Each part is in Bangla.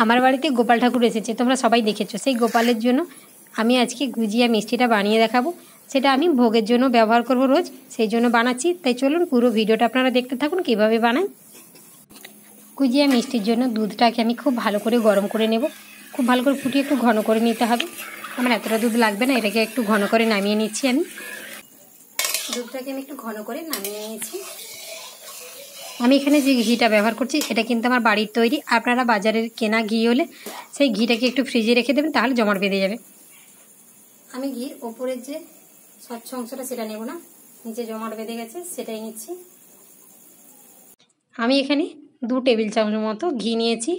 আমার বাড়িতে গোপাল ঠাকুর এসেছে, তোমরা সবাই দেখেছো। সেই গোপালের জন্য আমি আজকে গুজিয়া মিষ্টিটা বানিয়ে দেখাবো। সেটা আমি ভোগের জন্য ব্যবহার করব রোজ, সেই জন্য বানাচ্ছি। তাই চলুন পুরো ভিডিওটা আপনারা দেখতে থাকুন কীভাবে বানাই। গুজিয়া মিষ্টির জন্য দুধটাকে আমি খুব ভালো করে গরম করে নেব। খুব ভালো করে ফুটিয়ে একটু ঘন করে নিতে হবে। আমার এতটা দুধ লাগবে না, এটাকে একটু ঘন করে নামিয়ে নিচ্ছি। আমি দুধটাকে একটু ঘন করে নামিয়ে নিয়েছি। আমি এখানে যে ঘিটা ব্যবহার করছি এটা কিন্তু আমার বাড়ির তৈরি। আপনারা বাজারের কেনা ঘি হলে সেই ঘিটাকে একটু ফ্রিজে রেখে দেবেন, তাহলে জমাট বেঁধে যাবে। আমি ঘির ওপরের যে স্বচ্ছ অংশটা সেটা নেব না, নিচে জমাট বেঁধে গেছে সেটাই নিচ্ছি। আমি এখানে 2 টেবিল চামচ মতো ঘি নিয়েছি।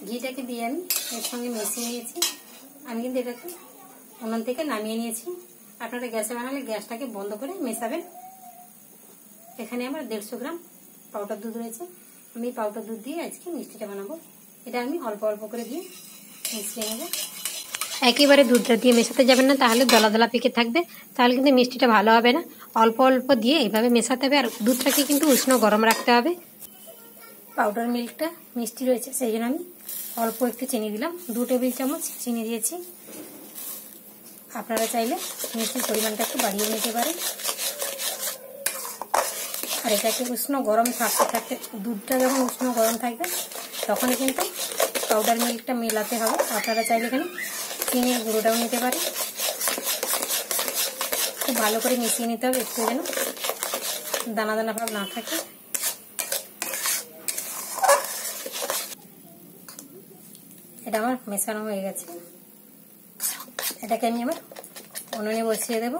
ঘিটাকে দিয়ে আমি এর সঙ্গে মিশিয়ে নিয়েছি। আমি কিন্তু এটাকে উনুন থেকে নামিয়ে নিয়েছি। আপনারা গ্যাসে বানালে গ্যাসটাকে বন্ধ করে মেশাবেন। এখানে আমার 150 গ্রাম পাউডার দুধ রয়েছে। আমি পাউডার দুধ দিয়ে আজকে মিষ্টিটা বানাবো। এটা আমি অল্প অল্প করে দিয়ে মিশিয়ে নেব। একেবারে দুধটা দিয়ে মেশাতে যাবেন না, তাহলে দলা দলা পেকে থাকবে, তাহলে কিন্তু মিষ্টিটা ভালো হবে না। অল্প অল্প দিয়ে এইভাবে মেশাতে হবে। আর দুধটাকে কিন্তু উষ্ণ গরম রাখতে হবে। পাউডার মিল্কটা মিষ্টি রয়েছে, সেই জন্য আমি অল্প একটু চিনি দিলাম। 2 টেবিল চামচ চিনি দিয়েছি। আপনারা চাইলে মিষ্টির পরিমাণটা একটু বাড়িয়ে নিতে পারেন। আর এটাকে উষ্ণ গরম থাকতে থাকতে, দুধটা যখন উষ্ণ গরম থাকবে তখনই কিন্তু পাউডার মিল্কটা মেলাতে হবে। আপনারা চাইলে এখানে চিনির গুঁড়োটাও নিতে পারেন। খুব ভালো করে মিশিয়ে নিতে হবে, একটু যেন দানা দানা ভাব না থাকে। এটা আমার মেশানো হয়ে গেছে। এটাকে আমি আবার উনুনে বসিয়ে দেব।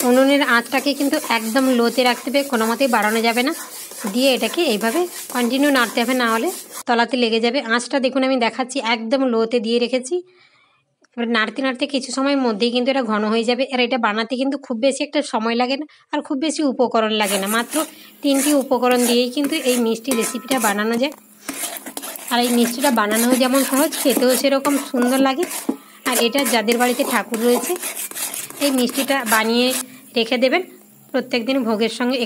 উনুনের আঁচটাকে কিন্তু একদম লোতে রাখতে হবে, কোনো মতেই বাড়ানো যাবে না। দিয়ে এটাকে এইভাবে কন্টিনিউ নাড়তে হবে, না হলে তলাতে লেগে যাবে। আঁচটা দেখুন আমি দেখাচ্ছি, একদম লোতে দিয়ে রেখেছি। এবার নাড়তে নাড়তে কিছু সময়ের মধ্যেই কিন্তু এটা ঘন হয়ে যাবে। আর এটা বানাতে কিন্তু খুব বেশি একটা সময় লাগে না, আর খুব বেশি উপকরণ লাগে না। মাত্র 3টি উপকরণ দিয়েই কিন্তু এই মিষ্টি রেসিপিটা বানানো যায়। আর এই মিষ্টিটা বানানোও যেমন সহজ, খেতেও সেরকম সুন্দর লাগে। আর এটা যাদের বাড়িতে ঠাকুর রয়েছে এই মিষ্টিটা বানিয়ে রেখে দেবেন। প্রত্যেক দিন ভোগের সঙ্গে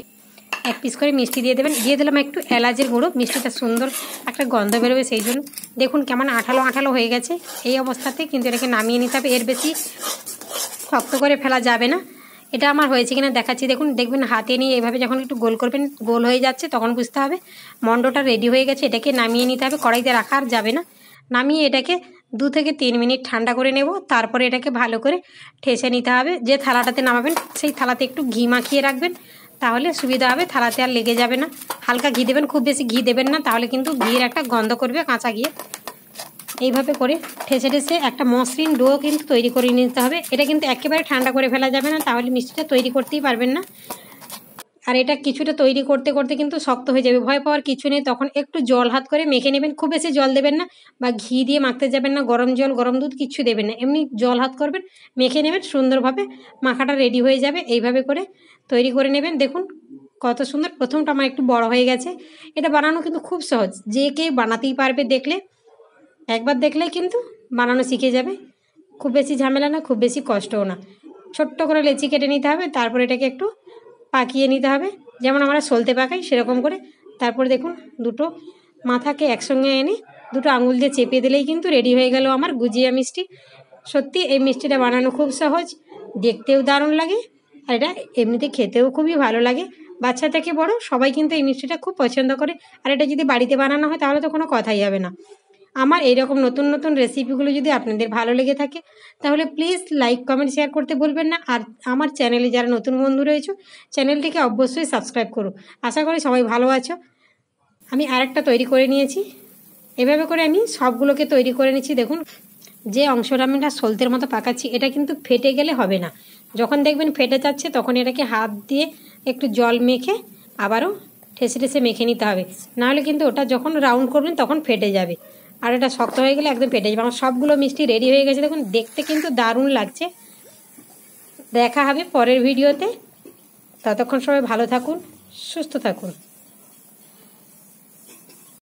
1 পিস করে মিষ্টি দিয়ে দেবেন। দিয়ে দিলাম একটু এলাচের গুঁড়ো, মিষ্টিটা সুন্দর একটা গন্ধ বেরোবে সেই জন্য। দেখুন কেমন আঠালো আঠালো হয়ে গেছে। এই অবস্থাতে কিন্তু এটাকে নামিয়ে নিতে হবে। এর বেশি শক্ত করে ফেলা যাবে না। এটা আমার হয়েছে কিনা দেখাচ্ছি। দেখবেন হাতে নিয়ে এইভাবে যখন একটু গোল করবেন, গোল হয়ে যাচ্ছে, তখন বুঝতে হবে মন্ডটা রেডি হয়ে গেছে। এটাকে নামিয়ে নিতে হবে, কড়াইতে রাখা আর যাবে না। নামিয়ে এটাকে 2 থেকে 3 মিনিট ঠান্ডা করে নেব। তারপরে এটাকে ভালো করে ঠেসে নিতে হবে। যে থালাটাতে নামাবেন সেই থালাতে একটু ঘি মাখিয়ে রাখবেন, তাহলে সুবিধা হবে, থালাতে আর লেগে যাবে না। হালকা ঘি দেবেন, খুব বেশি ঘি দেবেন না, তাহলে কিন্তু ঘির একটা গন্ধ করবে কাঁচা ঘিয়ে। এইভাবে করে ঠেসে ঠেসে একটা মসৃণ ডো কিন্তু তৈরি করে নিতে হবে। এটা কিন্তু একেবারে ঠান্ডা করে ফেলা যাবে না, তাহলে মিষ্টিটা তৈরি করতেই পারবেন না। আর এটা কিছুটা তৈরি করতে করতে কিন্তু শক্ত হয়ে যাবে, ভয় পাওয়ার কিছু নেই। তখন একটু জল হাত করে মেখে নেবেন। খুব বেশি জল দেবেন না, বা ঘি দিয়ে মাখতে যাবেন না, গরম জল গরম দুধ কিচ্ছু দেবেন না। এমনি জল হাত করবেন, মেখে নেবেন, সুন্দরভাবে মাখাটা রেডি হয়ে যাবে। এইভাবে করে তৈরি করে নেবেন। দেখুন কত সুন্দর। প্রথমটা আমার একটু বড় হয়ে গেছে। এটা বানানো কিন্তু খুব সহজ, যে কেউ বানাতেই পারবে। একবার দেখলেই কিন্তু বানানো শিখে যাবে। খুব বেশি ঝামেলা না, খুব বেশি কষ্টও না। ছোট্ট করে লেচি কেটে নিতে হবে, তারপর এটাকে একটু পাকিয়ে নিতে হবে, যেমন আমরা সলতে পাকাই সেরকম করে। তারপর দেখুন দুটো মাথাকে একসঙ্গে এনে 2টো আঙুল দিয়ে চেপে দিলেই কিন্তু রেডি হয়ে গেল আমার গুজিয়া মিষ্টি। সত্যি এই মিষ্টিটা বানানো খুব সহজ, দেখতেও দারুণ লাগে, আর এটা এমনিতে খেতেও খুবই ভালো লাগে। বাচ্চা থেকে বড় সবাই কিন্তু এই মিষ্টিটা খুব পছন্দ করে। আর এটা যদি বাড়িতে বানানো হয় তাহলে তো কোনো কথাই হবে না। আমার এইরকম নতুন নতুন রেসিপিগুলো যদি আপনাদের ভালো লেগে থাকে তাহলে প্লিজ লাইক কমেন্ট শেয়ার করতে ভুলবেন না। আর আমার চ্যানেলে যারা নতুন বন্ধু রয়েছে চ্যানেলটিকে অবশ্যই সাবস্ক্রাইব করুন। আশা করি সবাই ভালো আছো। আমি আরেকটা তৈরি করে নিয়েছি। এভাবে করে আমি সবগুলোকে তৈরি করে নিচ্ছি। দেখুন যে অংশটা আমি সলতের মতো পাকাচ্ছি এটা কিন্তু ফেটে গেলে হবে না। যখন দেখবেন ফেটে যাচ্ছে তখন এটাকে হাত দিয়ে একটু জল মেখে আবারও ঠেসে ঠেসে মেখে নিতে হবে, নাহলে কিন্তু ওটা যখন রাউন্ড করবেন তখন ফেটে যাবে। আর এটা শক্ত হয়ে গেলে একদম ফেটে যাবে। আমার সবগুলো মিষ্টি রেডি হয়ে গেছে। দেখুন দেখতে কিন্তু দারুণ লাগছে। দেখা হবে পরের ভিডিওতে। ততক্ষণ সবাই ভালো থাকুন, সুস্থ থাকুন।